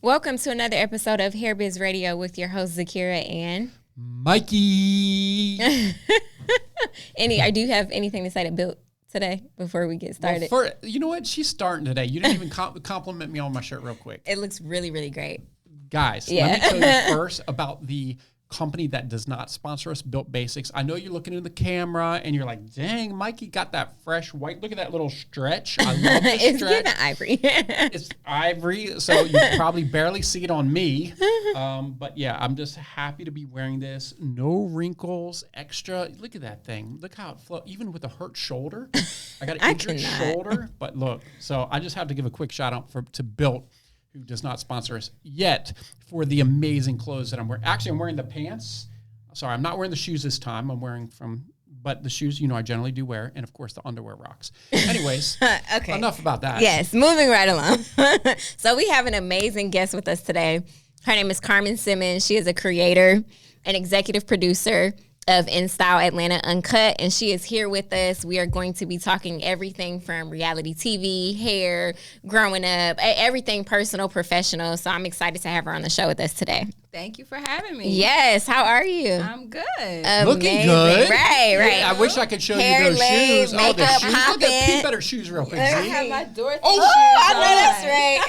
Welcome to another episode of Hair Biz Radio with your host Zakiyrah and Mikey. Do you have anything to say to Bill today before we get started? Well, you know what? She's starting today. You didn't even compliment me on my shirt real quick. It looks really, really great. Guys, let me tell you first about the company that does not sponsor us, Built Basics. I know you're looking into the camera and you're like, dang, Mikey got that fresh white. Look at that little stretch. I love this It's stretch. giving ivory. It's ivory, so you probably barely see it on me. But yeah, I'm just happy to be wearing this. No wrinkles, extra. Look at that thing. Look how it flows. Even with a hurt shoulder. I got an injured shoulder. But look, so I just have to give a quick shout out to Built, who does not sponsor us yet, for the amazing clothes that I'm wearing. Actually, I'm wearing the pants. Sorry, I'm not wearing the shoes this time. I'm wearing but the shoes, I generally do wear, and of course the underwear rocks. Anyways, okay. Enough about that. Yes, moving right along. So we have an amazing guest with us today. Her name is Carmen Simmons. She is a creator and executive producer of In Style Atlanta Uncut, and she is here with us. We are going to be talking everything from reality TV, hair, growing up, everything personal, professional. So I'm excited to have her on the show with us today. Thank you for having me. Yes, how are you? I'm good. Looking good. Right. Yeah, I wish I could show hair you those laid, shoes. Makeup, the shoes. popping. Look at peep better shoes real quick. I have my Dorothy shoes I know that's right.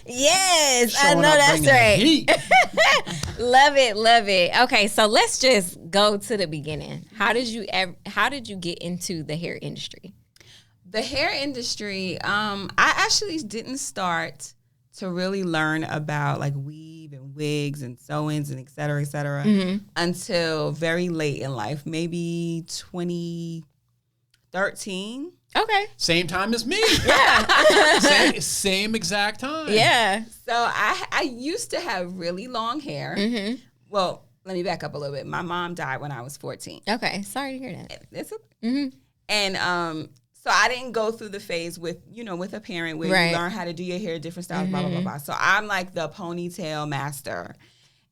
Yes, Showing I know up, that's bringing the right. heat. Love it. Okay, so let's just go to the beginning. How did you get into the hair industry? The hair industry, I actually didn't start to really learn about like weave and wigs and sew-ins and et cetera, until very late in life, maybe 2013. Okay. Same time as me. Yeah. same exact time. Yeah. So I used to have really long hair. Mm-hmm. Well, let me back up a little bit. My mom died when I was 14. Okay. Sorry to hear that. It's and so I didn't go through the phase with a parent where you learn how to do your hair, different styles, blah, blah, blah, blah. So I'm like the ponytail master.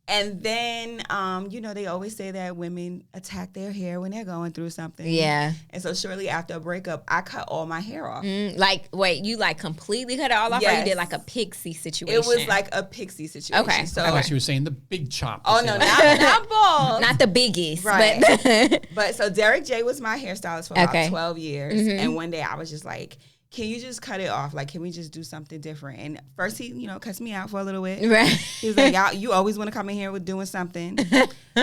And then, they always say that women attack their hair when they're going through something. Yeah. And so shortly after a breakup, I cut all my hair off. Wait, you like completely cut it all off, yes. or you did like a pixie situation? It was like a pixie situation. Okay. So I thought she was saying the big chop. Oh, no, not bald. Not the biggies. Right. But so Derek J was my hairstylist for about 12 years. Mm-hmm. And one day I was just like, can you just cut it off? Like, can we just do something different? And first he, cuts me out for a little bit. Right. He was like, you always want to come in here with doing something.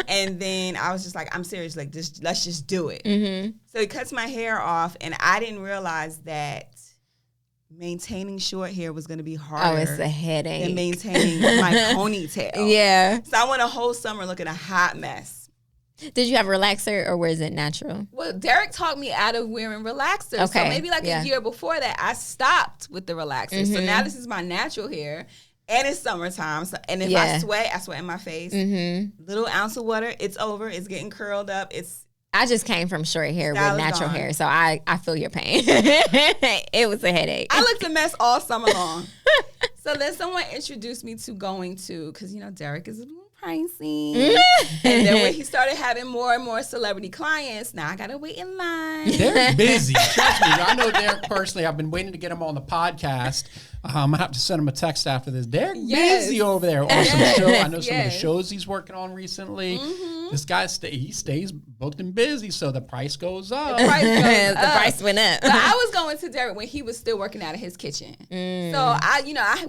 And then I was just like, I'm serious. Like, let's just do it. Mm-hmm. So he cuts my hair off, and I didn't realize that maintaining short hair was going to be harder. Oh, it's a headache. Than maintaining my ponytail. Yeah. So I went a whole summer looking a hot mess. Did you have a relaxer, or was it natural? Well, Derek talked me out of wearing relaxers. Okay. So maybe a year before that, I stopped with the relaxers. Mm-hmm. So now this is my natural hair, and it's summertime. So, and if I sweat in my face. Mm-hmm. Little ounce of water, it's over. It's getting curled up. I just came from short hair with natural hair, so I feel your pain. It was a headache. I looked a mess all summer long. So then someone introduced me to going to, because, Derek is a little pricey. And then when he started having more and more celebrity clients, now I got to wait in line. They're busy. Trust me. I know Derek personally. I've been waiting to get him on the podcast. I'm going to have to send him a text after this. Derek busy over there. Awesome show. I know some of the shows he's working on recently. Mm-hmm. This guy, he stays booked and busy, so the price goes up. The price went up. But I was going to Derek when he was still working out of his kitchen. Mm. So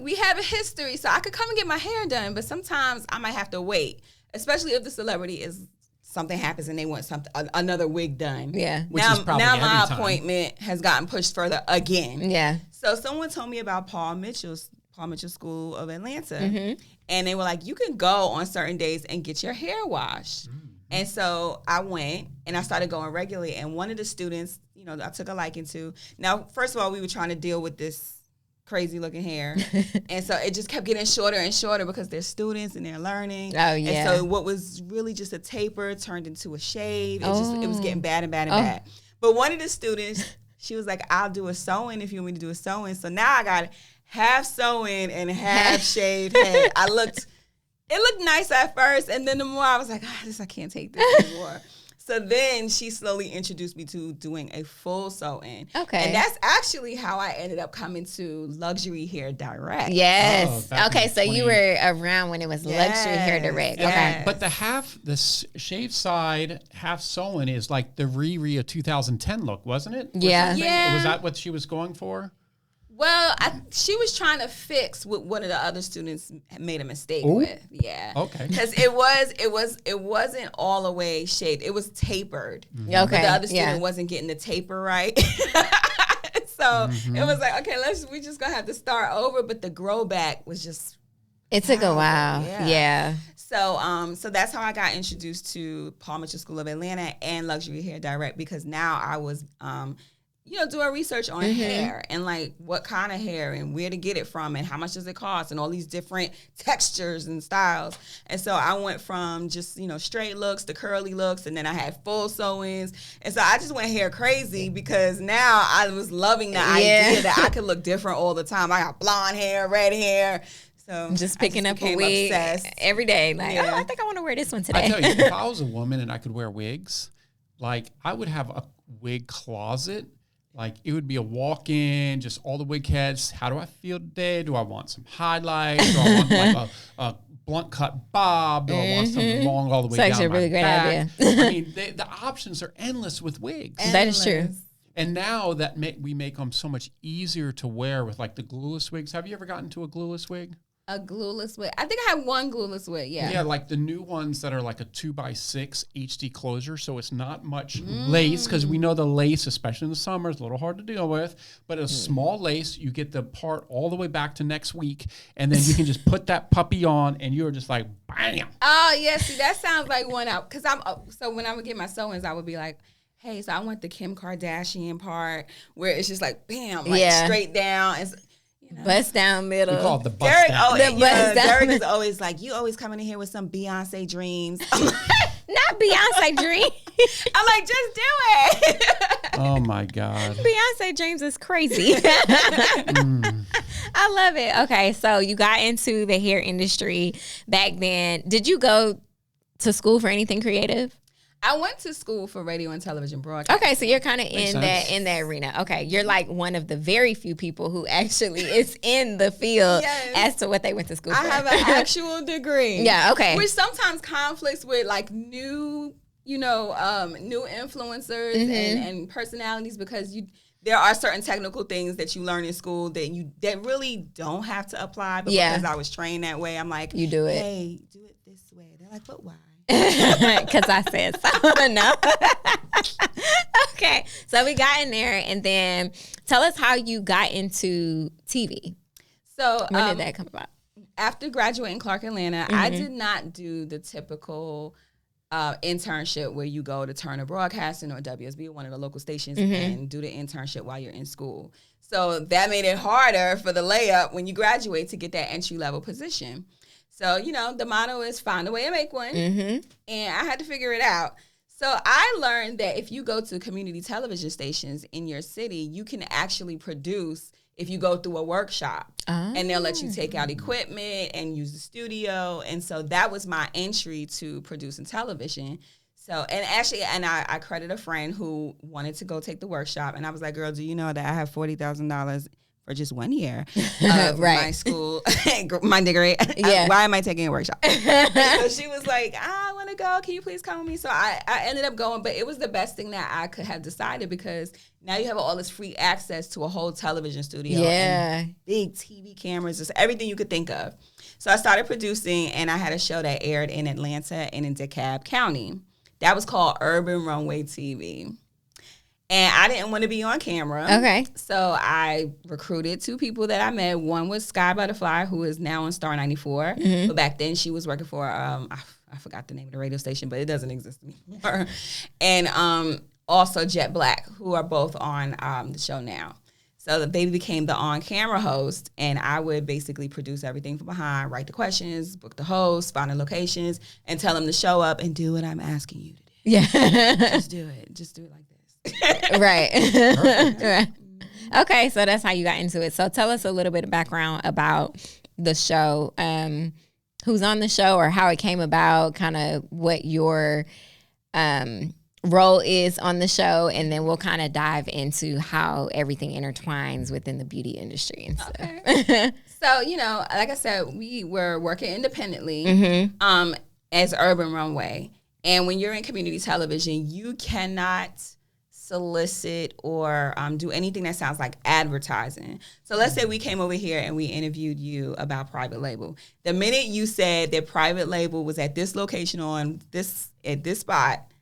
we have a history, so I could come and get my hair done, but sometimes I might have to wait, especially if the celebrity is something happens and they want another wig done. Yeah. Now my appointment has gotten pushed further again. Yeah. So someone told me about Paul Mitchell School of Atlanta. Mm-hmm. And they were like, you can go on certain days and get your hair washed. Mm-hmm. And so I went and I started going regularly. And one of the students, I took a liking to. Now, first of all, we were trying to deal with this crazy looking hair. And so it just kept getting shorter and shorter because they're students and they're learning. Oh, yeah. And so what was really just a taper turned into a shave. It was getting bad and bad and bad. But one of the students, she was like, I'll do a sew-in if you want me to do a sew-in. So now I got half sew-in and half shaved head. It looked nice at first, and then the more I was like, I can't take this anymore. So then she slowly introduced me to doing a full sew-in. Okay. And that's actually how I ended up coming to Luxury Hair Direct. Yes. Oh, okay, so you were around when it was Luxury Hair Direct. Yes. Okay. But the shaved side, half sewn is like the Riri of 2010 look, wasn't it? Yeah. Yeah. Was that what she was going for? Well, she was trying to fix what one of the other students made a mistake with. Yeah. Okay. Because it wasn't all the way shaved. It was tapered. Okay. But the other student wasn't getting the taper right. So it was like, okay, we just gonna have to start over. But the grow back was just. It took a while. Yeah. Yeah. So that's how I got introduced to Paul Mitchell School of Atlanta and Luxury Hair Direct, because now I was doing research on hair and like what kind of hair and where to get it from and how much does it cost and all these different textures and styles. And so I went from just, straight looks to curly looks, and then I had full sew-ins. And so I just went hair crazy because now I was loving the idea that I could look different all the time. I got blonde hair, red hair. So just picking up a wig every day. Like, oh, I think I want to wear this one today. I tell you, if I was a woman and I could wear wigs, like I would have a wig closet. Like it would be a walk-in, just all the wig heads. How do I feel today? Do I want some highlights? Do I want like a blunt cut bob? Do I want something long all the way down? It's actually a really great idea. I mean, the options are endless with wigs. That is true. And now that we make them so much easier to wear with like the glueless wigs. Have you ever gotten to a glueless wig? A glueless wig. I think I had one glueless wig. Yeah. Yeah, like the new ones that are like a 2x6 HD closure, so it's not much lace, because we know the lace, especially in the summer, is a little hard to deal with. But a small lace, you get the part all the way back to next week, and then you can just put that puppy on, and you're just like, bam. Oh yeah, see that sounds like one out. Because so when I would get my sew-ins, I would be like, hey, so I want the Kim Kardashian part where it's just like bam, like straight down. It's, bust down middle. We call it the bust Derek, down. Derek is always like, you always coming in here with some Beyonce dreams. I'm like, not Beyonce dream. I'm like, just do it. Oh my God. Beyonce dreams is crazy. I love it. Okay, so you got into the hair industry back then. Did you go to school for anything creative? I went to school for radio and television broadcasting. Okay, so you're kind of in that arena. Okay, you're like one of the very few people who actually is in the field as to what they went to school for. I have an actual degree. Yeah, okay. Which sometimes conflicts with like new influencers and personalities, because there are certain technical things that you learn in school that really don't have to apply. But because I was trained that way, I'm like, you do it. Hey, do it this way. They're like, but why? Because I said so. No. Okay, so we got in there, and then tell us how you got into TV. So when did that come about? After graduating Clark Atlanta, I did not do the typical internship where you go to Turner Broadcasting or WSB, one of the local stations, and do the internship while you're in school. So that made it harder for the layup when you graduate to get that entry-level position. So, the motto is find a way to make one. And I had to figure it out. So I learned that if you go to community television stations in your city, you can actually produce if you go through a workshop. And they'll let you take out equipment and use the studio. And so that was my entry to producing television. So, and I credit a friend who wanted to go take the workshop. And I was like, girl, do you know that I have $40,000 for just 1 year of my school, my degree? Why am I taking a workshop? So she was like, I want to go. Can you please come with me? So I ended up going, but it was the best thing that I could have decided, because now you have all this free access to a whole television studio. And big TV cameras, just everything you could think of. So I started producing, and I had a show that aired in Atlanta and in DeKalb County. That was called Urban Runway TV. And I didn't want to be on camera. Okay. So I recruited 2 people that I met. One was Sky Butterfly, who is now on Star 94. But back then she was working for, I forgot the name of the radio station, but it doesn't exist anymore. And also Jet Black, who are both on the show now. So they became the on-camera host, and I would basically produce everything from behind, write the questions, book the host, find the locations, and tell them to show up and do what I'm asking you to do. Yeah. Just do it. Just do it like this. Right. Okay, so that's how you got into it. So tell us a little bit of background about the show, who's on the show or how it came about, kind of what your role is on the show, and then we'll kind of dive into how everything intertwines within the beauty industry and stuff. Okay. So, like I said, we were working independently as Urban Runway. And when you're in community television, you cannot solicit or do anything that sounds like advertising. So let's say we came over here and we interviewed you about private label. The minute you said that private label was at this location at this spot,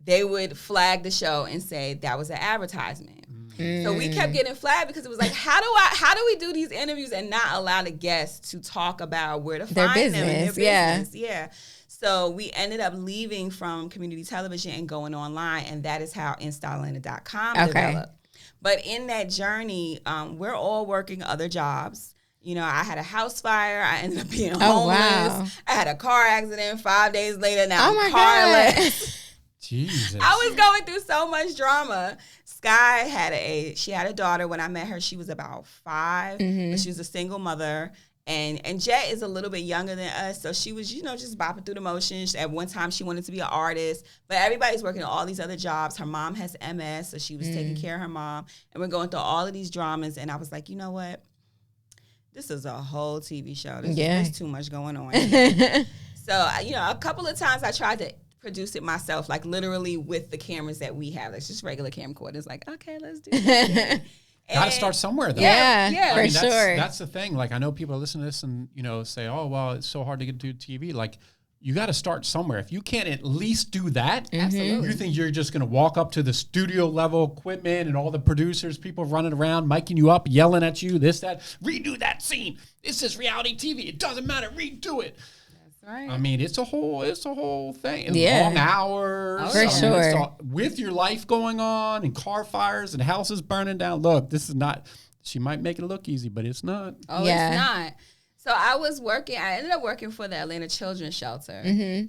they would flag the show and say that was an advertisement. So we kept getting flagged because it was like, how do we do these interviews and not allow the guests to talk about where to find them in their business? Yeah. So we ended up leaving from community television and going online, and that is how InStyleAtlanta.com developed. But in that journey, we're all working other jobs. I had a house fire. I ended up being homeless. Wow. I had a car accident 5 days later. Now Oh my I'm carless. Jesus. I was going through so much drama. Sky had a daughter. When I met her, she was about 5. But she was a single mother. And Jet is a little bit younger than us, so she was, just bopping through the motions. At one time, she wanted to be an artist, but everybody's working all these other jobs. Her mom has MS, so she was taking care of her mom. And we're going through all of these dramas, and I was like, you know what? This is a whole TV show. There's too much going on here. So, a couple of times I tried to produce it myself, like literally with the cameras that we have. It's just regular camcorders. Like, okay, let's do this. Got to start somewhere, though. Yeah, for sure. That's the thing. Like, I know people listen to this and, say, oh, well, it's so hard to get to TV. Like, you got to start somewhere. If you can't at least do that, you think you're just going to walk up to the studio level equipment and all the producers, people running around, miking you up, yelling at you, this, that, redo that scene. This is reality TV. It doesn't matter. Redo it. Right. I mean, it's a whole thing. And long hours. For sure. With your life going on and car fires and houses burning down. Look, this is not, she might make it look easy, but it's not. Oh, it's not. So I ended up working for the Atlanta Children's Shelter.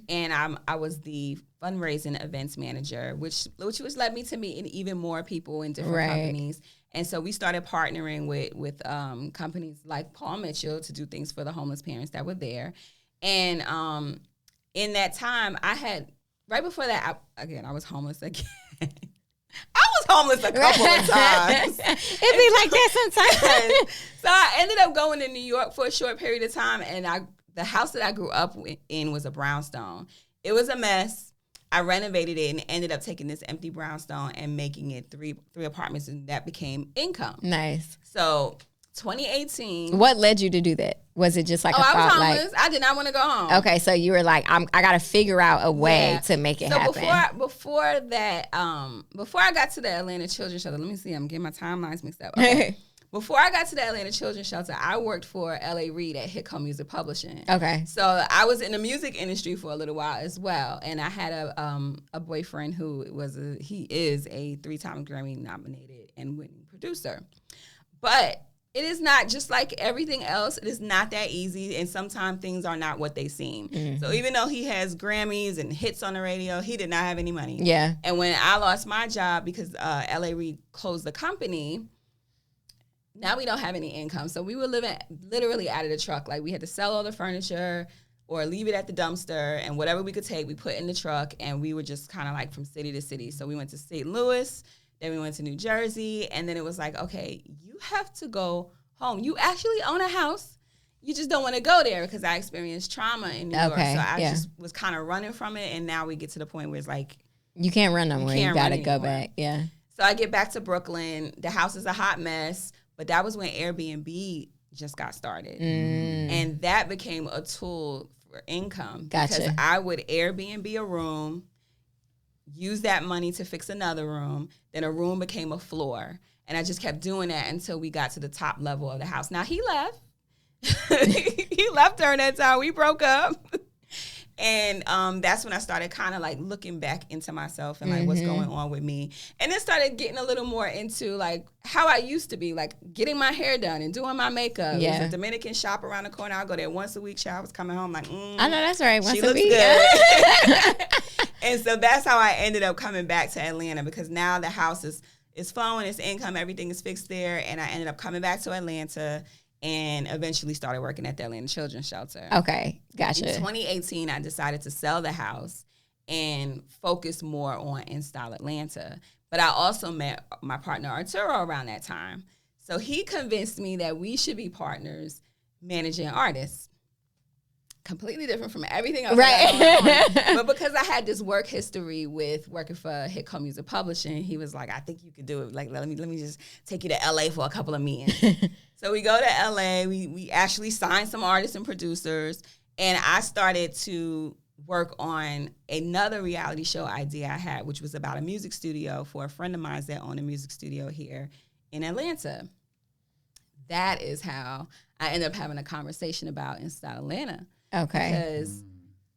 And I was the fundraising events manager, which led me to meet even more people in different companies. And so we started partnering with companies like Paul Mitchell to do things for the homeless parents that were there. And in that time, right before that, I was homeless again. I was homeless a couple of times. It'd be like that sometimes. So I ended up going to New York for a short period of time, and the house that I grew up in was a brownstone. It was a mess. I renovated it and ended up taking this empty brownstone and making it three apartments, and that became income. Nice. So 2018. What led you to do that? Was it just like a thought? I was homeless. I did not want to go home. Okay, so you were like, I got to figure out a way to make it happen. Before that, before I got to the Atlanta Children's Shelter, let me see, I'm getting my timelines mixed up. Okay. Before I got to the Atlanta Children's Shelter, I worked for L.A. Reid at Hit Home Music Publishing. Okay. So I was in the music industry for a little while as well, and I had a boyfriend who he is a 3-time Grammy nominated and winning producer, but it is not, just like everything else, it is not that easy, and sometimes things are not what they seem. So even though he has Grammys and hits on the radio, he did not have any money. Yeah. And when I lost my job because L.A. Reid closed the company, now we don't have any income. So we were living literally out of the truck. Like, we had to sell all the furniture or leave it at the dumpster, and whatever we could take, we put in the truck, and we were just kind of like from city to city. So we went to St. Louis, then we went to New Jersey, and then it was like, okay, you have to go home. You actually own a house. You just don't want to go there, because I experienced trauma in New York. So I just was kind of running from it, and now we get to the point where it's like, you can't run no more. You got to go back. Yeah. So I get back to Brooklyn. The house is a hot mess, but that was when Airbnb just got started. And that became a tool for income. Gotcha. Because I would Airbnb a room, use that money to fix another room, then a room became a floor. And I just kept doing that until we got to the top level of the house. Now, he left. He left during that time. We broke up. And that's when I started kind of like looking back into myself and like what's going on with me. And then started getting a little more into like how I used to be, like getting my hair done and doing my makeup. Yeah. There's a Dominican shop around the corner. I'll go there once a week. I was coming home like, I know that's right. Once she a looks week. Good. And so that's how I ended up coming back to Atlanta, because now the house is flowing, it's income, everything is fixed there. And I ended up coming back to Atlanta and eventually started working at the Atlanta Children's Shelter. Okay, gotcha. In 2018, I decided to sell the house and focus more on In Style Atlanta. But I also met my partner Arturo around that time. So he convinced me that we should be partners managing artists. Completely different from everything else. Right. But because I had this work history with working for Hit Code Music Publishing, he was like, I think you could do it. Like, let me just take you to LA for a couple of meetings. So we go to LA. We actually signed some artists and producers. And I started to work on another reality show idea I had, which was about a music studio for a friend of mine that owned a music studio here in Atlanta. That is how I ended up having a conversation about In Style Atlanta. Okay. Because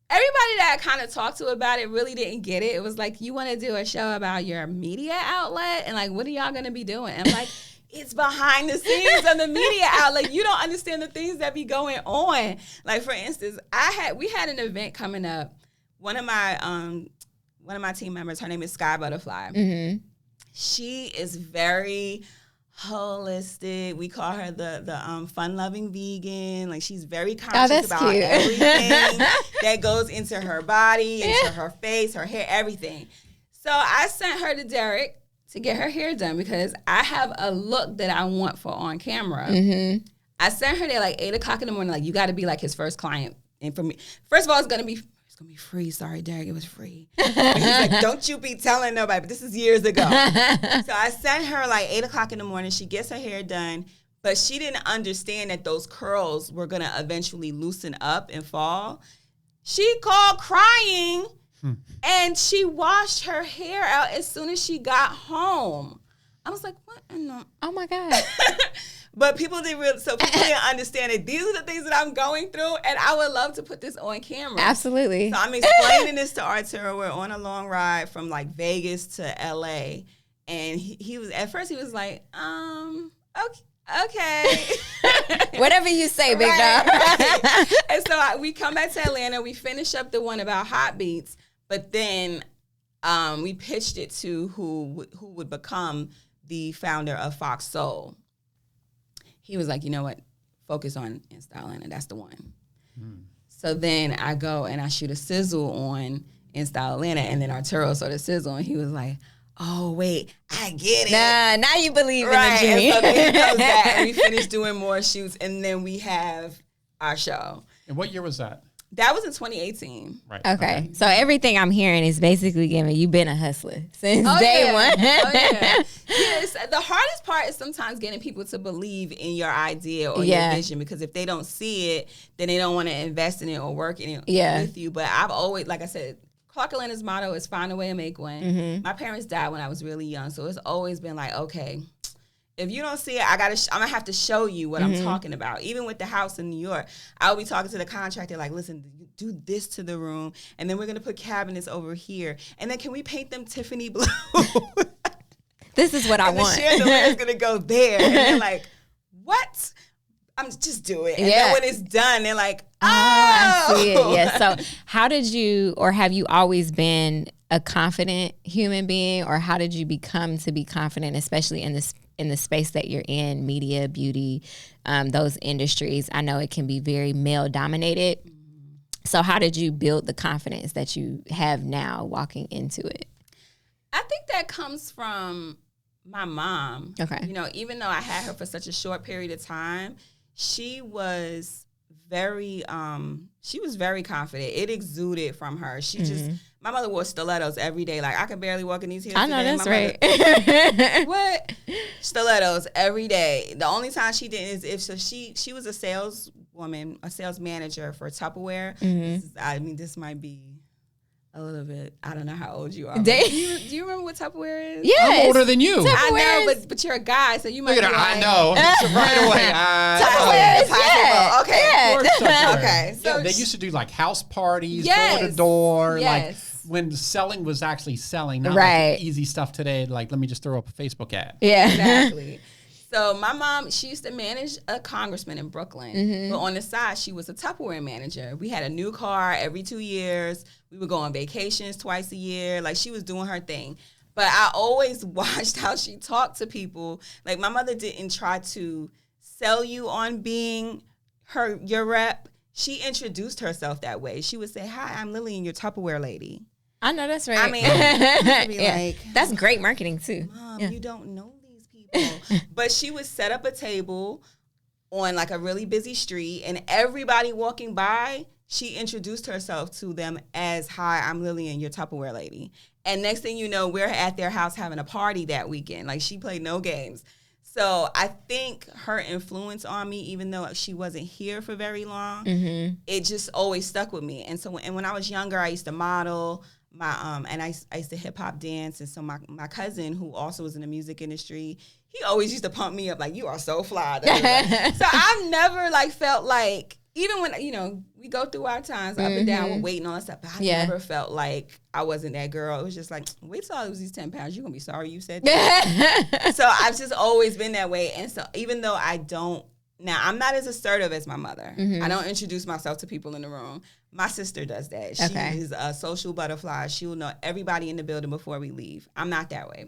everybody that I kind of talked to about it really didn't get it. It was like, you want to do a show about your media outlet? And like, what are y'all going to be doing? And I'm like, it's behind the scenes of the media outlet. You don't understand the things that be going on. Like, for instance, we had an event coming up. One of my team members, her name is Sky Butterfly. Mm-hmm. She is very holistic. We call her the fun-loving vegan. Like, she's very conscious about cute. everything that goes into her body, into her face, her hair, everything. So I sent her to Derek to get her hair done because I have a look that I want for on camera. Mm-hmm. I sent her there like 8 o'clock in the morning. Like, you got to be like his first client. And for me, first of all, it's gonna be free. Sorry, Derek, it was free. He's like, don't you be telling nobody. But this is years ago. So I sent her like 8 o'clock in the morning. She gets her hair done, but she didn't understand that those curls were gonna eventually loosen up and fall. She called crying, and she washed her hair out as soon as she got home. I was like, what in the? Oh my God. But people didn't understand it. These are the things that I'm going through, and I would love to put this on camera. Absolutely. So I'm explaining this to Arturo. We're on a long ride from like Vegas to LA, and he was at first he was like, okay. Whatever you say, big dog. Right. And so we come back to Atlanta. We finish up the one about hot beats, but then we pitched it to who would become the founder of Fox Soul. He was like, you know what? Focus on In Style Atlanta. That's the one. So then I go and I shoot a sizzle on In Style Atlanta, and then Arturo saw the sizzle, and he was like, oh, wait, I get it. Nah, now you believe right. in the dream. And so then he goes back, and we finished doing more shoots, and then we have our show. And what year was that? That was in 2018. Right. Okay. So everything I'm hearing is basically giving you been a hustler since day one. Oh, yeah. Yes. The hardest part is sometimes getting people to believe in your idea or your vision, because if they don't see it, then they don't want to invest in it or work in it with you. But I've always, like I said, Clark Atlanta's motto is find a way to make one. Mm-hmm. My parents died when I was really young, so it's always been like, okay, if you don't see it, I'm gonna have to show you what I'm talking about. Even with the house in New York, I'll be talking to the contractor like, listen, do this to the room, and then we're gonna put cabinets over here, and then can we paint them Tiffany blue? This is what I want. The chandelier is gonna go there, and they're like, what? I'm just do it. And then when it's done, they're like, oh, I see it. Yeah. So how did you, or have you always been a confident human being, or how did you become to be confident, especially in the space that you're in, media, beauty, those industries? I know it can be very male dominated. So how did you build the confidence that you have now walking into it? I think that comes from my mom. Okay. You know, even though I had her for such a short period of time, she was very confident. It exuded from her. She just, my mother wore stilettos every day. Like, I could barely walk in these heels. I know, today. that's right. Right. What? Stilettos every day. The only time she didn't is if she was a saleswoman, a sales manager for Tupperware. This might be a little bit, I don't know how old you are. Do you remember what Tupperware is? Yes. I'm older than you. I know, but you're a guy, so you might Look at be her. like, I know. Right away. Tupperware is, yeah. Okay. Okay. So they used to do like house parties, door to door. Like when selling was actually selling, not like easy stuff today. Like, let me just throw up a Facebook ad. Yeah. Exactly. So my mom, she used to manage a congressman in Brooklyn, but on the side, she was a Tupperware manager. We had a new car every 2 years. We would go on vacations twice a year. Like, she was doing her thing. But I always watched how she talked to people. Like, my mother didn't try to sell you on being your rep. She introduced herself that way. She would say, hi, I'm Lillian, your Tupperware lady. I know that's right. I mean, I'd be like, that's great marketing too. Mom, you don't know these people. But she would set up a table on like a really busy street, and everybody walking by, she introduced herself to them as, "Hi, I'm Lillian, your Tupperware lady." And next thing you know, we're at their house having a party that weekend. Like, she played no games. So I think her influence on me, even though she wasn't here for very long, it just always stuck with me. And so when I was younger, I used to model and I used to hip hop dance. And so my cousin, who also was in the music industry, he always used to pump me up like, "You are so fly." So I've never like felt like, even when, you know, we go through our times up and down with weight and all that stuff, but I never felt like I wasn't that girl. It was just like, wait till I lose these 10 pounds. You're going to be sorry you said that. So I've just always been that way. And so even though now I'm not as assertive as my mother. I don't introduce myself to people in the room. My sister does that. She is a social butterfly. She will know everybody in the building before we leave. I'm not that way.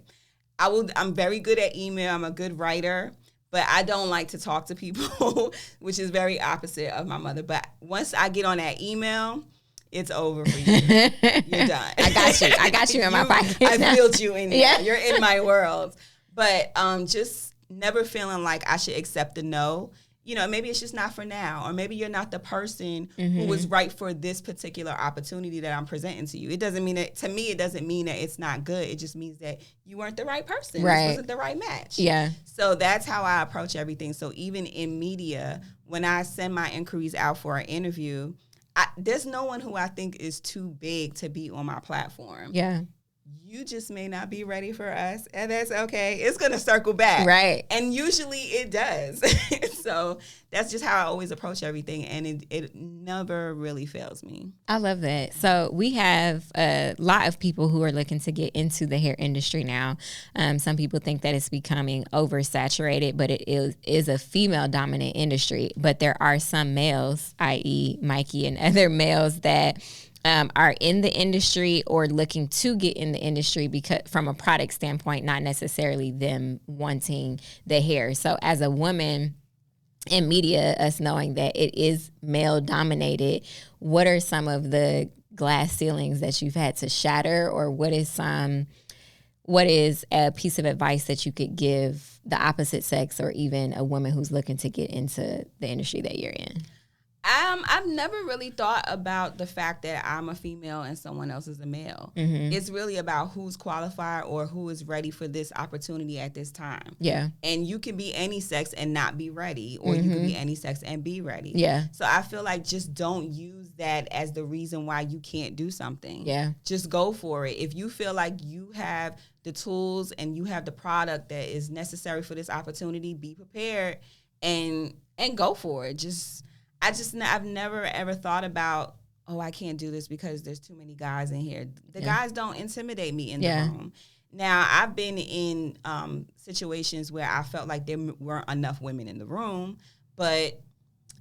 I'm very good at email. I'm a good writer. But I don't like to talk to people, which is very opposite of my mother. But once I get on that email, it's over for you. You're done. I got you in my pocket. I built you in there. Yeah. You're in my world. But just never feeling like I should accept the no. You know, maybe it's just not for now. Or maybe you're not the person who was right for this particular opportunity that I'm presenting to you. It doesn't mean that, to me, it doesn't mean that it's not good. It just means that you weren't the right person. Right. This wasn't the right match. Yeah. So that's how I approach everything. So even in media, when I send my inquiries out for an interview, there's no one who I think is too big to be on my platform. Yeah. You just may not be ready for us, and that's okay. It's going to circle back. Right. And usually it does. So that's just how I always approach everything, and it never really fails me. I love that. So we have a lot of people who are looking to get into the hair industry now. Some people think that it's becoming oversaturated, but it is a female-dominant industry. But there are some males, i.e. Mikey and other males, that are in the industry or looking to get in the industry because from a product standpoint, not necessarily them wanting the hair. So as a woman in media, us knowing that it is male dominated, what are some of the glass ceilings that you've had to shatter, or what is a piece of advice that you could give the opposite sex or even a woman who's looking to get into the industry that you're in? I've never really thought about the fact that I'm a female and someone else is a male. It's really about who's qualified or who is ready for this opportunity at this time. Yeah. And you can be any sex and not be ready, or you can be any sex and be ready. Yeah. So I feel like just don't use that as the reason why you can't do something. Yeah. Just go for it. If you feel like you have the tools and you have the product that is necessary for this opportunity, be prepared and go for it. I've never ever thought about, oh, I can't do this because there's too many guys in here. The guys don't intimidate me in the room. Now, I've been in situations where I felt like there weren't enough women in the room, but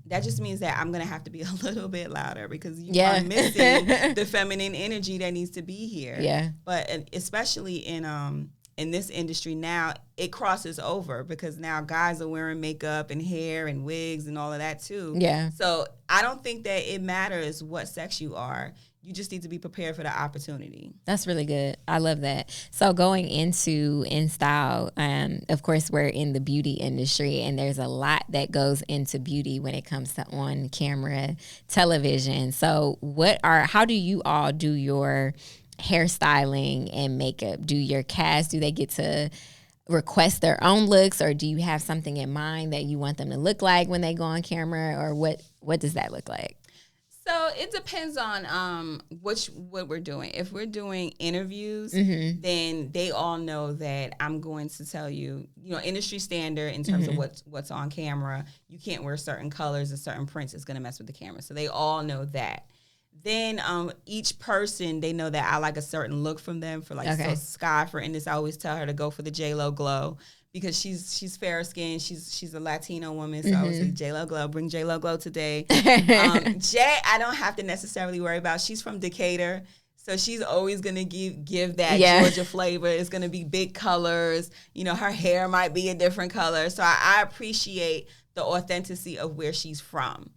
that just means that I'm going to have to be a little bit louder because you are missing the feminine energy that needs to be here. Yeah. But especially in this industry now, it crosses over because now guys are wearing makeup and hair and wigs and all of that too. Yeah. So I don't think that it matters what sex you are. You just need to be prepared for the opportunity. That's really good. I love that. So going into InStyle, of course, we're in the beauty industry, and there's a lot that goes into beauty when it comes to on-camera television. So how do you all do your hairstyling and makeup? Do your cast, do they get to request their own looks, or do you have something in mind that you want them to look like when they go on camera, or what does that look like? So it depends on what we're doing. If we're doing interviews, then they all know that I'm going to tell you, industry standard in terms of what's on camera. You can't wear certain colors and certain prints. It's going to mess with the camera. So they all know that. Then each person, they know that I like a certain look from them. For so Sky, for instance, I always tell her to go for the J-Lo glow because she's fair skinned. She's a Latino woman, so I always say J-Lo glow. Bring J-Lo glow today. Jay, I don't have to necessarily worry about. She's from Decatur, so she's always gonna give that Georgia flavor. It's gonna be big colors. Her hair might be a different color. So I appreciate the authenticity of where she's from.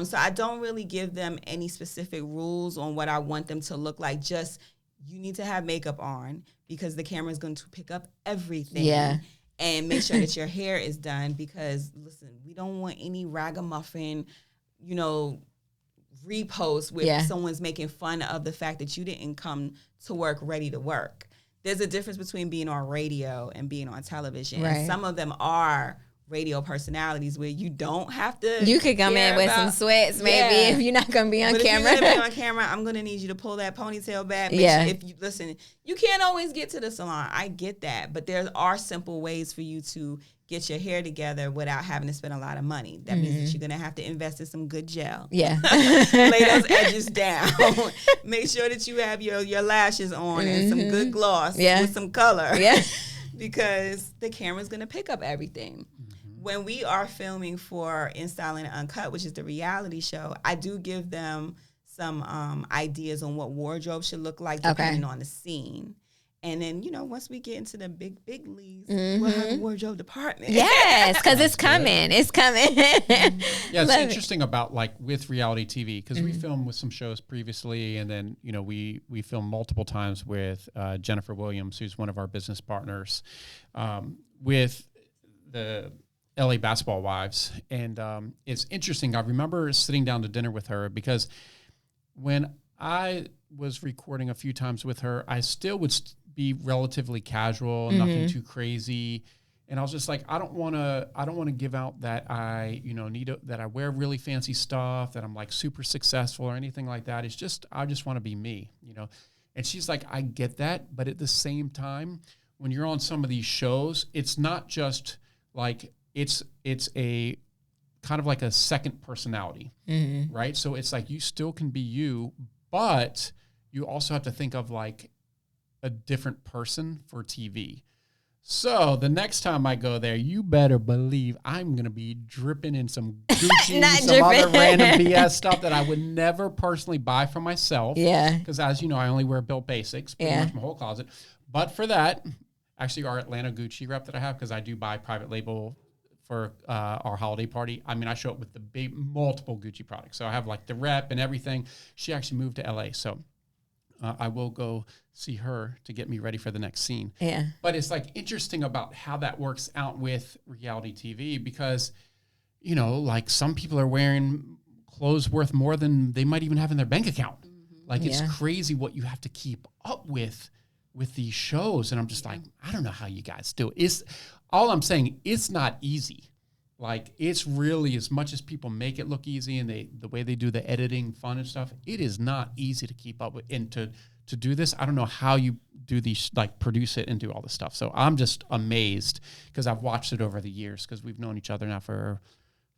So I don't really give them any specific rules on what I want them to look like. Just you need to have makeup on because the camera is going to pick up everything. Yeah. And make sure that your hair is done because, listen, we don't want any ragamuffin, repost with someone's making fun of the fact that you didn't come to work ready to work. There's a difference between being on radio and being on television. Right. And some of them are radio personalities where you don't have to. You could come in with some sweats maybe if you're not going to be on camera. If you're going to be on camera, I'm going to need you to pull that ponytail back. If you listen, you can't always get to the salon. I get that. But there are simple ways for you to get your hair together without having to spend a lot of money. That means that you're going to have to invest in some good gel. Yeah. Lay those edges down. Make sure that you have your lashes on and some good gloss with some color. Yeah. Because the camera's going to pick up everything. When we are filming for InStyle and Uncut, which is the reality show, I do give them some ideas on what wardrobe should look like depending on the scene. And then, once we get into the big leagues, we'll have a wardrobe department. Yes, because it's coming. It's coming. Yeah, it's interesting about with reality TV because we filmed with some shows previously, and then we filmed multiple times with Jennifer Williams, who's one of our business partners, with the LA Basketball Wives. And it's interesting. I remember sitting down to dinner with her because when I was recording a few times with her, I still would be relatively casual, nothing too crazy. And I was just like, I don't want to give out that I, that I wear really fancy stuff, that I'm super successful or anything like that. It's just, I just want to be me, And she's like, I get that. But at the same time, when you're on some of these shows, it's not just it's a kind of like a second personality, right? So it's you still can be you, but you also have to think of a different person for TV. So the next time I go there, you better believe I'm going to be dripping in some Gucci, some other random BS stuff that I would never personally buy for myself. Yeah. Because as you know, I only wear built basics, pretty much my whole closet. But for that, actually our Atlanta Gucci rep that I have, because I do buy private label for our holiday party. I mean, I show up with the multiple Gucci products. So I have the rep and everything. She actually moved to LA. So I will go see her to get me ready for the next scene. Yeah. But it's interesting about how that works out with reality TV because, some people are wearing clothes worth more than they might even have in their bank account. It's crazy what you have to keep up with these shows. And I'm just I don't know how you guys do it. All I'm saying, it's not easy. It's really, as much as people make it look easy and the way they do the editing, fun and stuff, it is not easy to keep up with. And to do this, I don't know how you do these, produce it and do all this stuff. So I'm just amazed because I've watched it over the years because we've known each other now for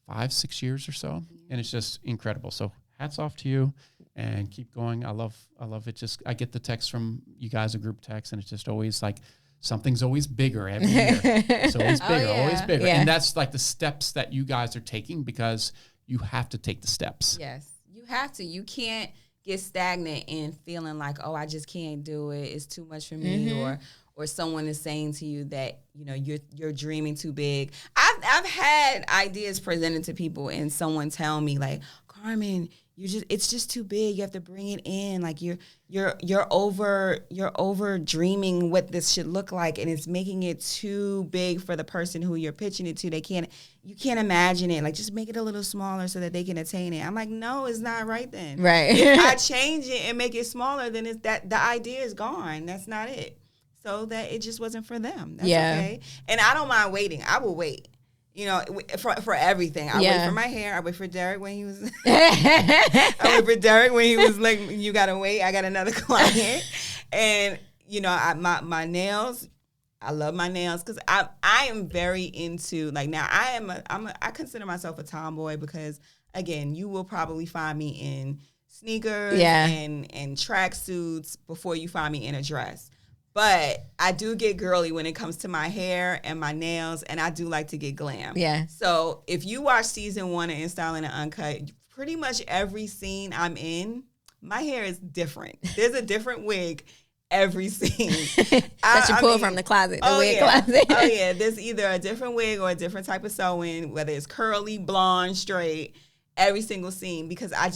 5-6 years or so. And it's just incredible. So hats off to you and keep going. I love it. I get the text from you guys, a group text, and it's just always something's always bigger every year. It's always bigger, always bigger. Yeah. And that's the steps that you guys are taking because you have to take the steps. Yes, you have to. You can't get stagnant and feeling I just can't do it. It's too much for me, or someone is saying to you that you're dreaming too big. I've had ideas presented to people and someone tell me Carmen, it's just too big. You have to bring it in. You're over dreaming what this should look like, and it's making it too big for the person who you're pitching it to. You can't imagine it. Just make it a little smaller so that they can attain it. I'm like, no, it's not right then. Right. If I change it and make it smaller, then the idea is gone. That's not it. So that it just wasn't for them. That's okay. And I don't mind waiting. I will wait. For everything. I wait for my hair. I wait for Derek when he was. I wait for Derek when he was you gotta wait. I got another client, and my nails. I love my nails because I am very into now. I consider myself a tomboy because again, you will probably find me in sneakers and tracksuits before you find me in a dress. But I do get girly when it comes to my hair and my nails, and I do like to get glam. Yeah. So if you watch season 1 of InStyle and Uncut, pretty much every scene I'm in, my hair is different. There's a different wig every scene. That you pull from the closet, the wig closet. Oh, yeah. There's either a different wig or a different type of sewing, whether it's curly, blonde, straight, every single scene, because I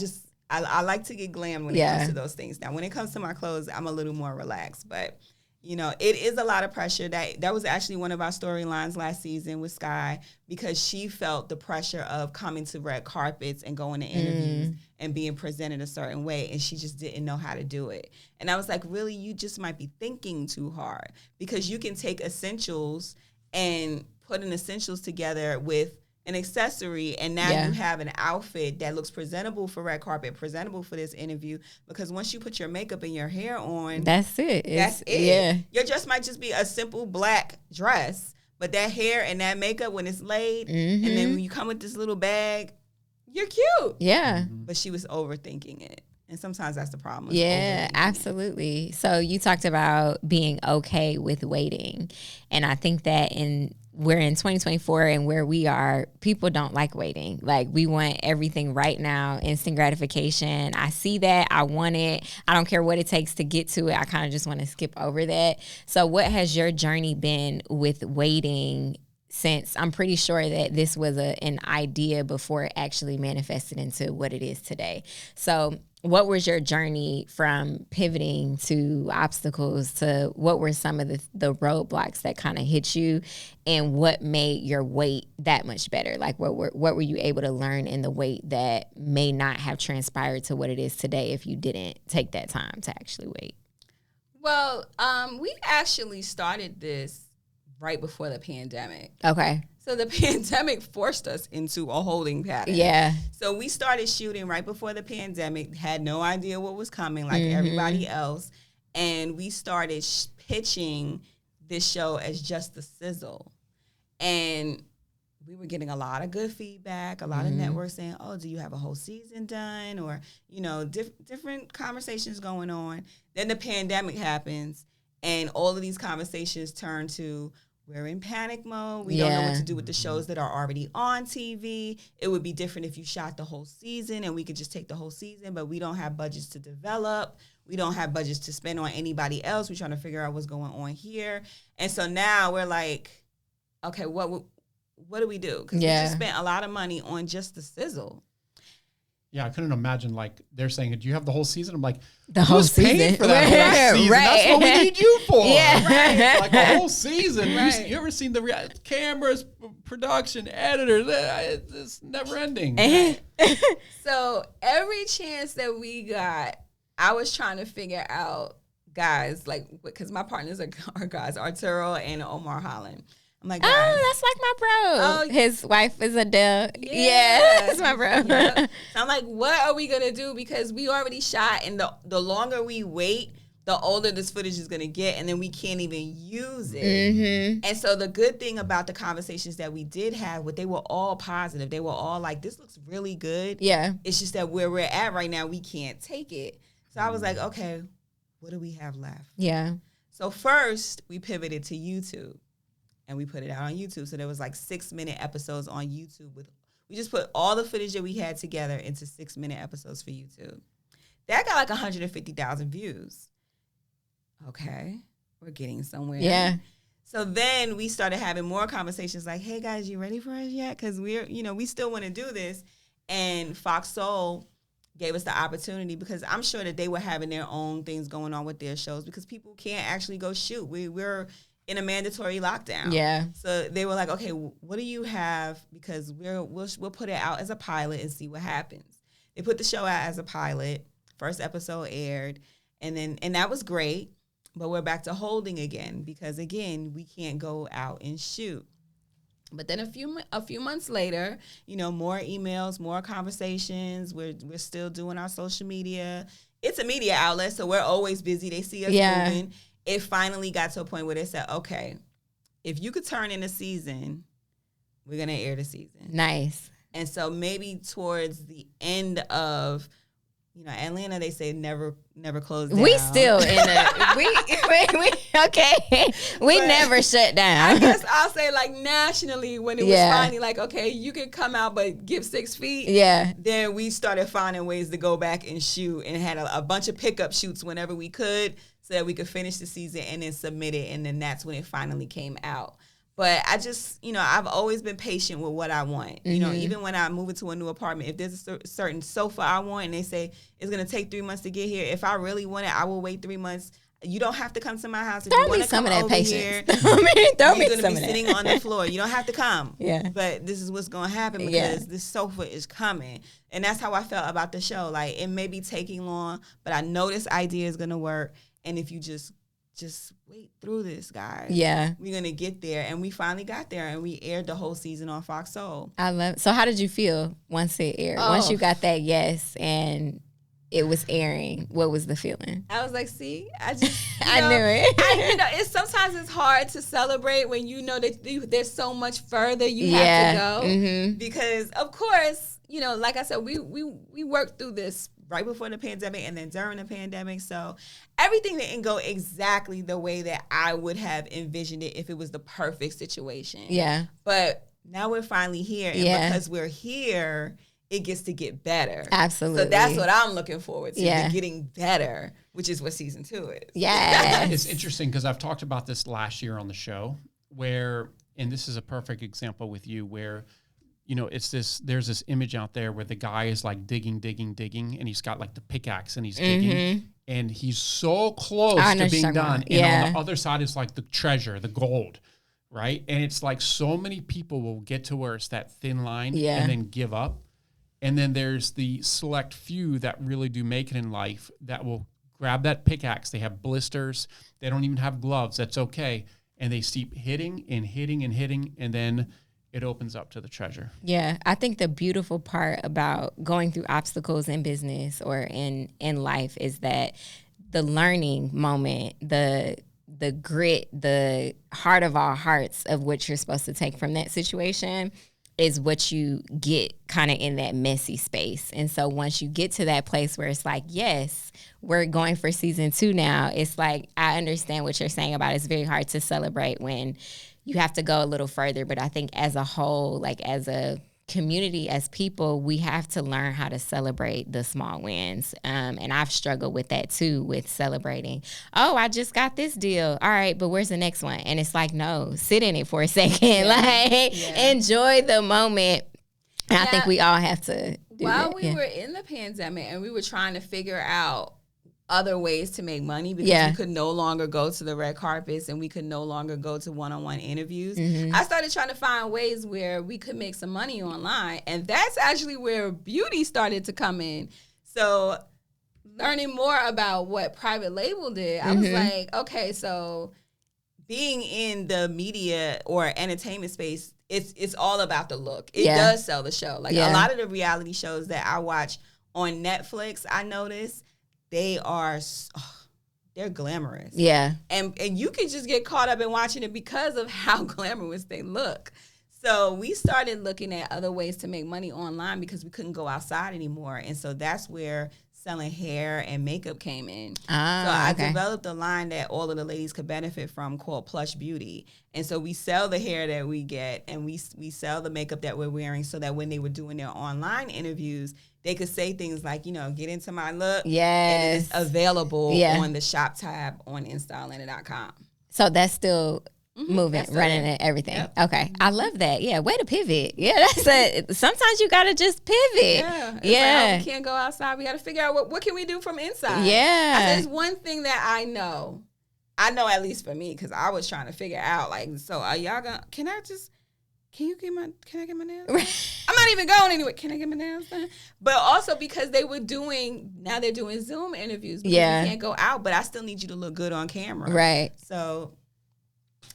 I like to get glam when it comes to those things. Now, when it comes to my clothes, I'm a little more relaxed. But, you know, it is a lot of pressure. That was actually one of our storylines last season with Sky, because she felt the pressure of coming to red carpets and going to interviews and being presented a certain way, and she just didn't know how to do it. And I was like, really, you just might be thinking too hard, because you can take essentials and put an essentials together with an accessory, and now you have an outfit that looks presentable for red carpet, presentable for this interview. Because once you put your makeup and your hair on, that's it. That's it. Yeah. Your dress might just be a simple black dress, but that hair and that makeup, when it's laid, and then when you come with this little bag, you're cute. Yeah. But she was overthinking it. And sometimes that's the problem. Yeah, absolutely. So you talked about being okay with waiting. And I think that we're in 2024, and where we are, people don't like waiting. Like, we want everything right now, instant gratification. I see that. I want it. I don't care what it takes to get to it. I kind of just want to skip over that. So what has your journey been with waiting, since I'm pretty sure that this was an idea before it actually manifested into what it is today? So what was your journey from pivoting to obstacles to what were some of the roadblocks that kind of hit you, and what made your wait that much better? Like, what were you able to learn in the wait that may not have transpired to what it is today if you didn't take that time to actually wait? Well, we actually started this right before the pandemic. Okay. So the pandemic forced us into a holding pattern. Yeah. So we started shooting right before the pandemic, had no idea what was coming like everybody else. And we started pitching this show as just the sizzle. And we were getting a lot of good feedback, a lot of networks saying, oh, do you have a whole season done? Or, you know, different conversations going on. Then the pandemic happens, and all of these conversations turn to, we're in panic mode. We don't know what to do with the shows that are already on TV. It would be different if you shot the whole season and we could just take the whole season, but we don't have budgets to develop. We don't have budgets to spend on anybody else. We're trying to figure out what's going on here. And so now we're like, okay, what do we do? Because we just spent a lot of money on just the sizzle. Yeah, I couldn't imagine, like, they're saying, do you have the whole season? I'm like, the whole season for that whole season? Right. That's what we need you for. Yeah. Right? Like, a whole season. Right. You ever seen the cameras, production, editors? It's never ending. So every chance that we got, I was trying to figure out guys, like, because my partners are guys, Arturo and Omar Holland. I'm like, guys, that's like my bro. Oh, his wife is Adele. Yeah, that's my bro. Yep. So I'm like, what are we gonna do? Because we already shot, and the longer we wait, the older this footage is gonna get, and then we can't even use it. And so the good thing about the conversations that we did have, they were all positive. They were all like, this looks really good. Yeah. It's just that where we're at right now, we can't take it. So I was like, okay, what do we have left? Yeah. So first, we pivoted to YouTube. And we put it out on YouTube. So there was like 6-minute episodes on YouTube. We just put all the footage that we had together into 6-minute episodes for YouTube. That got like 150,000 views. Okay, we're getting somewhere. Yeah. So then we started having more conversations like, hey guys, you ready for us yet? Because we still want to do this. And Fox Soul gave us the opportunity, because I'm sure that they were having their own things going on with their shows, because people can't actually go shoot. We're in a mandatory lockdown. Yeah. So they were like, okay, what do you have? Because we'll put it out as a pilot and see what happens. They put the show out as a pilot. First episode aired, and that was great. But we're back to holding again, because again, we can't go out and shoot. But then a few months later, more emails, more conversations. We're still doing our social media. It's a media outlet, so we're always busy. They see us moving. It finally got to a point where they said, okay, if you could turn in a season, we're going to air the season. Nice. And so maybe towards the end of, Atlanta, they say never close down. We still in we okay. We never shut down. I guess I'll say, like, nationally, when it was finally like, okay, you can come out but give 6 feet. Yeah. Then we started finding ways to go back and shoot, and had a bunch of pickup shoots whenever we could, so that we could finish the season and then submit it, and then that's when it finally came out. But I just, I've always been patient with what I want. Even when I move into a new apartment, if there's a certain sofa I want and they say it's going to take 3 months to get here, if I really want it, I will wait 3 months. You don't have to come to my house. If you want to come over here, you're going to be sitting on the floor. You don't have to come. Yeah. But this is what's going to happen because this sofa is coming. And that's how I felt about the show. Like, it may be taking long, but I know this idea is going to work. And if you just wait through this, guys. Yeah. We're going to get there. And we finally got there. And we aired the whole season on Fox Soul. I love it. So how did you feel once it aired? Once you got that yes and it was airing, what was the feeling? I was like, see, I just, I knew it. Sometimes it's hard to celebrate when you know that there's so much further you have to go. Mm-hmm. Because, of course, like I said, we worked through this right before the pandemic and then during the pandemic. So everything didn't go exactly the way that I would have envisioned it if it was the perfect situation. Yeah. But now we're finally here. And because we're here, it gets to get better. Absolutely. So that's what I'm looking forward to, getting better, which is what season 2 is. Yeah. It's interesting because I've talked about this last year on the show and this is a perfect example with you where, there's this image out there where the guy is like digging, and he's got like the pickaxe and he's digging and he's so close to being done. And on the other side is like the treasure, the gold, right? And it's like so many people will get to where it's that thin line and then give up. And then there's the select few that really do make it in life that will grab that pickaxe. They have blisters. They don't even have gloves. That's okay. And they keep hitting, and then it opens up to the treasure. Yeah. I think the beautiful part about going through obstacles in business or in life is that the learning moment, the grit, the heart of all hearts of what you're supposed to take from that situation is what you get kind of in that messy space. And so once you get to that place where it's like, yes, we're going for season 2 now, it's like, I understand what you're saying about it's very hard to celebrate when you have to go a little further. But I think as a whole, like as a community, as people, we have to learn how to celebrate the small wins. And I've struggled with that too, with celebrating. Oh, I just got this deal. All right, but where's the next one? And it's like, no, sit in it for a second. Enjoy the moment. And I think we all have to do While that. we were in the pandemic and we were trying to figure out other ways to make money because we could no longer go to the red carpets and we could no longer go to one-on-one interviews. I started trying to find ways where we could make some money online. And that's actually where beauty started to come in. So learning more about what Private Label did, I was like, okay, so being in the media or entertainment space, it's all about the look. It does sell the show. Like a lot of the reality shows that I watch on Netflix, I noticed, they're glamorous. Yeah. And you can just get caught up in watching it because of how glamorous they look. So we started looking at other ways to make money online because we couldn't go outside anymore. And so that's where selling hair and makeup came in. So I developed a line that all of the ladies could benefit from called Plush Beauty. And so we sell the hair that we get and we sell the makeup that we're wearing so that when they were doing their online interviews, they could say things like, get into my look. Yes. And it's available on the shop tab on InStyleAtlanta.com. So that's still moving, running and everything. Yep. Okay. I love that. Yeah. Way to pivot. Yeah. That's it. Sometimes you got to just pivot. Yeah. Like, we can't go outside. We got to figure out what can we do from inside. Yeah. There's one thing that I know at least for me, because I was trying to figure out, like, so are y'all going to, can I get my nails done? I'm not even going anywhere. Can I get my nails done? But also because they're doing Zoom interviews. Because you can't go out, but I still need you to look good on camera. Right. So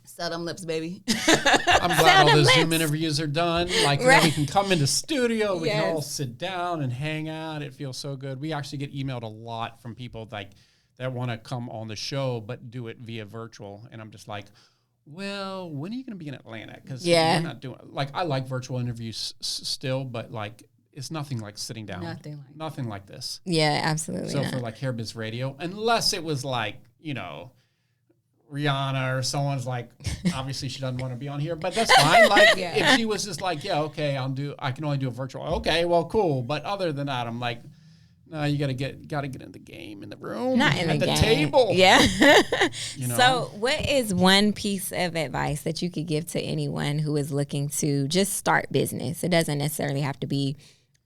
sell them lips, baby. I'm glad all the Zoom interviews are done. Like, now we can come into studio. We can all sit down and hang out. It feels so good. We actually get emailed a lot from people like that want to come on the show, but do it via virtual. And I'm just like, well, when are you going to be in Atlanta? Because we're not doing, like, I like virtual interviews still, but like, it's nothing like sitting down. Nothing like this. Yeah, absolutely. So for like Hair Biz Radio, unless it was like, Rihanna or someone's like, obviously she doesn't want to be on here, but that's fine. Like if she was just like, I can only do a virtual. Okay, well, cool. But other than that, I'm like, No, you gotta get in the game, in the room, Not in at the the game. table. Yeah. You know? So what is one piece of advice that you could give to anyone who is looking to just start business? It doesn't necessarily have to be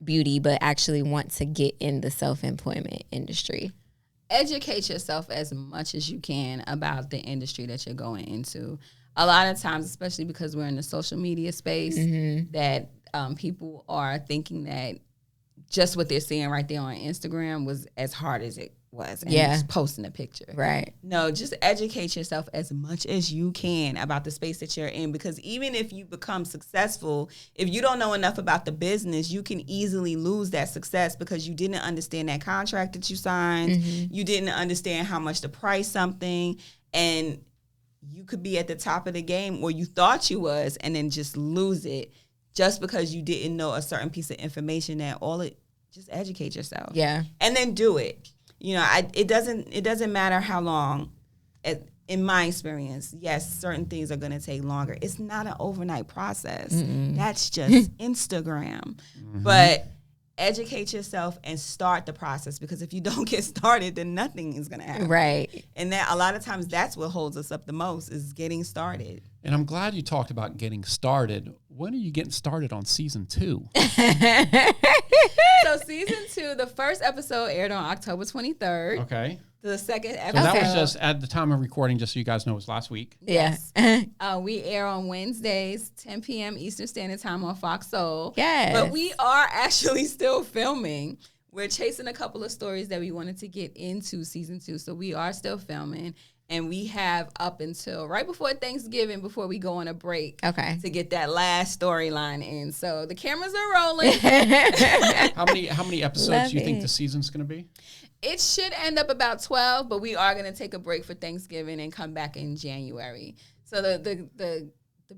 beauty, but actually want to get in the self-employment industry. Educate yourself as much as you can about the industry that you're going into. A lot of times, especially because we're in the social media space, that people are thinking that just what they're seeing right there on Instagram was as hard as it was. And just posting a picture. Right. No, just educate yourself as much as you can about the space that you're in, because even if you become successful, if you don't know enough about the business, you can easily lose that success because you didn't understand that contract that you signed. You didn't understand how much to price something, and you could be at the top of the game, or you thought you was, and then just lose it just because you didn't know a certain piece of information. Just educate yourself. Yeah. And then do it. You know, it doesn't matter how long. In my experience, yes, certain things are going to take longer. It's not an overnight process. That's just Instagram. But educate yourself and start the process, because if you don't get started, then nothing is going to happen. Right. And that a lot of times that's what holds us up the most, is getting started. And I'm glad you talked about getting started. When are you getting started on season 2? So season 2, the first episode aired on October 23rd. Okay. The second So episode. that was just at the time of recording, just so you guys know, it was last week. Yes. We air on Wednesdays, 10 p.m. Eastern Standard Time on Fox Soul. Yes. But we are actually still filming. We're chasing a couple of stories that we wanted to get into season 2. So we are still filming. And we have up until right before Thanksgiving, before we go on a break, to get that last storyline in. So the cameras are rolling. How many episodes do you think the season's going to be? It should end up about 12, but we are going to take a break for Thanksgiving and come back in January. So the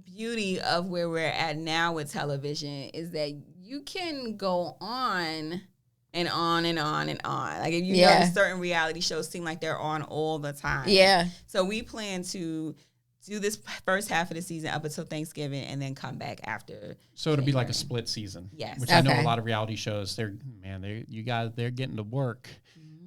beauty of where we're at now with television is that you can go on and on and on and on. Like, if you know, certain reality shows seem like they're on all the time. Yeah. So we plan to do this first half of the season up until Thanksgiving, and then come back after. So it'll be like a split season. Yes. Which I know a lot of reality shows, they're getting to work.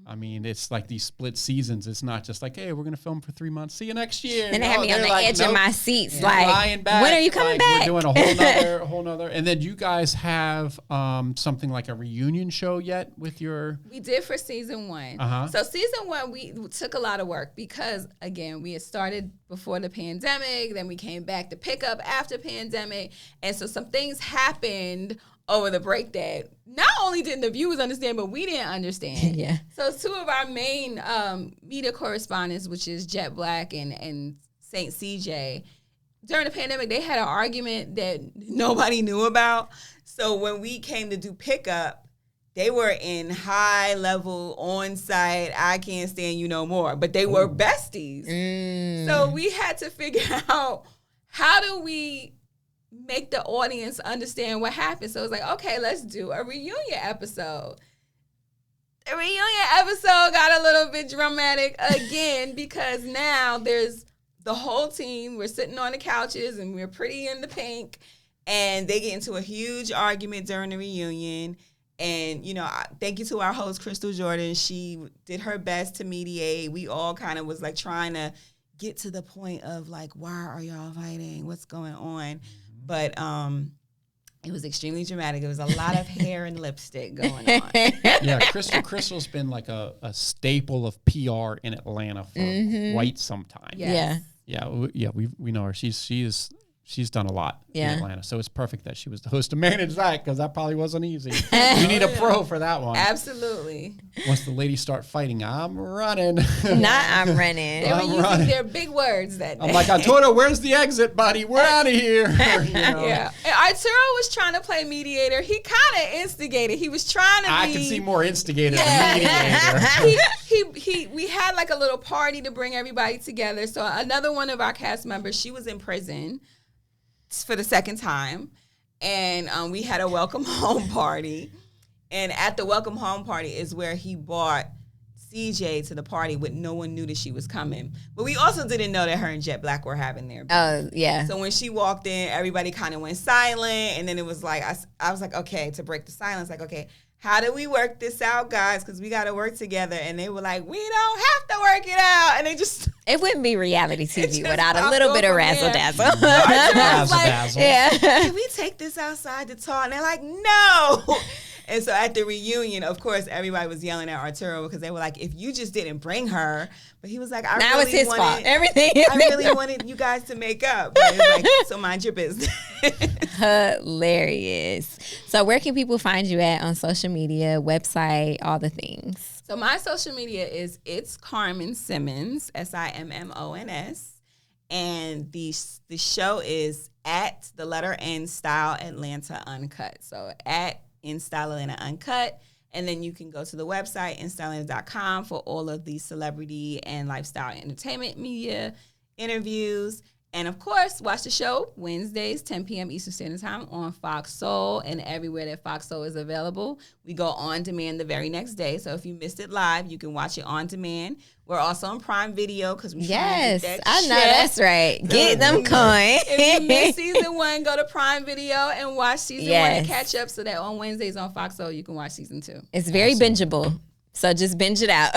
I mean, it's like these split seasons. It's not just like, hey, we're going to film for 3 months. See you next year. And they have me on the edge of my seats. Lying back, when are you coming back? We're doing a whole nother. And then you guys have something like a reunion show yet with your... We did for season 1. So season 1, we took a lot of work because, again, we had started before the pandemic. Then we came back to pick up after pandemic. And so some things happened over the break that not only didn't the viewers understand, but we didn't understand. Yeah. So 2 of our main media correspondents, which is Jet Black and Saint CJ, during the pandemic, they had an argument that nobody knew about. So when we came to do pickup, they were in high level on site. I can't stand you no more. But they were besties. So we had to figure out, how do we make the audience understand what happened? So it's like, okay, let's do a reunion episode. The reunion episode got a little bit dramatic again, because now there's the whole team. We're sitting on the couches and we're pretty in the pink, and they get into a huge argument during the reunion. And, you know, thank you to our host, Crystal Jordan. She did her best to mediate. We all kind of was like trying to get to the point of like, why are y'all fighting? What's going on? But it was extremely dramatic. It was a lot of hair and lipstick going on. Yeah, Crystal's been like a staple of PR in Atlanta for quite some time. Yes. We know her. She's done a lot in Atlanta, so it's perfect that she was the host to manage that, because that probably wasn't easy. You need a pro for that one. Absolutely. Once the ladies start fighting, I'm running. I'm running. They were using their big words that day. I'm like, Antonio, where's the exit, buddy? We're out of here. You know? Yeah. And Arturo was trying to play mediator. He kind of instigated. He was trying to I be... can see more instigator than mediator. We had like a little party to bring everybody together. So another one of our cast members, she was in prison for the second time, and we had a welcome home party. And at the welcome home party is where he brought CJ to the party, with no one knew that she was coming. But we also didn't know that her and Jet Black were having their Oh, yeah. So when she walked in, everybody kind of went silent, and then it was like, I was like, okay, to break the silence, like, okay, how do we work this out, guys? Because we got to work together. And they were like, we don't have to work it out. And they just... It wouldn't be reality TV without a little bit of razzle-dazzle. Razzle-dazzle. Yeah. Can we take this outside to talk? And they're like, no. And so at the reunion, of course, everybody was yelling at Arturo because they were like, if you just didn't bring her. But he was like, that was his fault. Everything. I really wanted you guys to make up. But it was like, so mind your business. Hilarious. So where can people find you at on social media, website, all the things? So my social media is It's Carmen Simmons, Simmons. And the show is at the letter N Style Atlanta Uncut. So at In Style Atlanta Uncut. And then you can go to the website, instyleatlanta.com, for all of the celebrity and lifestyle entertainment media interviews. And, of course, watch the show Wednesdays, 10 p.m. Eastern Standard Time on Fox Soul and everywhere that Fox Soul is available. We go on demand the very next day. So if you missed it live, you can watch it on demand. We're also on Prime Video because we yes, that I know shit. that's right. Get them coins. If you missed season 1, go to Prime Video and watch season 1 and catch up so that on Wednesdays on Fox Soul you can watch season 2. It's very bingeable. So just binge it out.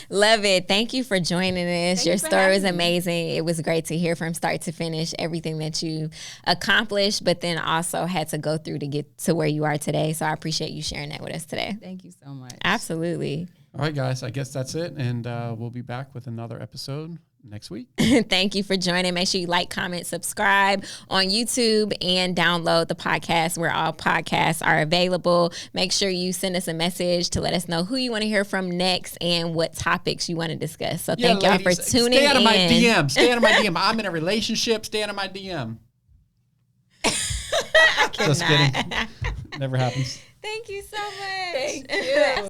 Love it. Thank you for joining us. Your story was amazing. It was great to hear from start to finish everything that you accomplished, but then also had to go through to get to where you are today. So I appreciate you sharing that with us today. Thank you so much. Absolutely. All right, guys. I guess that's it. And we'll be back with another episode next week. Thank you for joining. Make sure you like, comment, subscribe on YouTube, and download the podcast where all podcasts are available. Make sure you send us a message to let us know who you want to hear from next and what topics you want to discuss. So thank y'all for tuning in. Stay out of my DM. Stay out of my DM. I'm in a relationship. Stay out of my DM. I cannot. Just kidding. Never happens. Thank you so much. Thank you.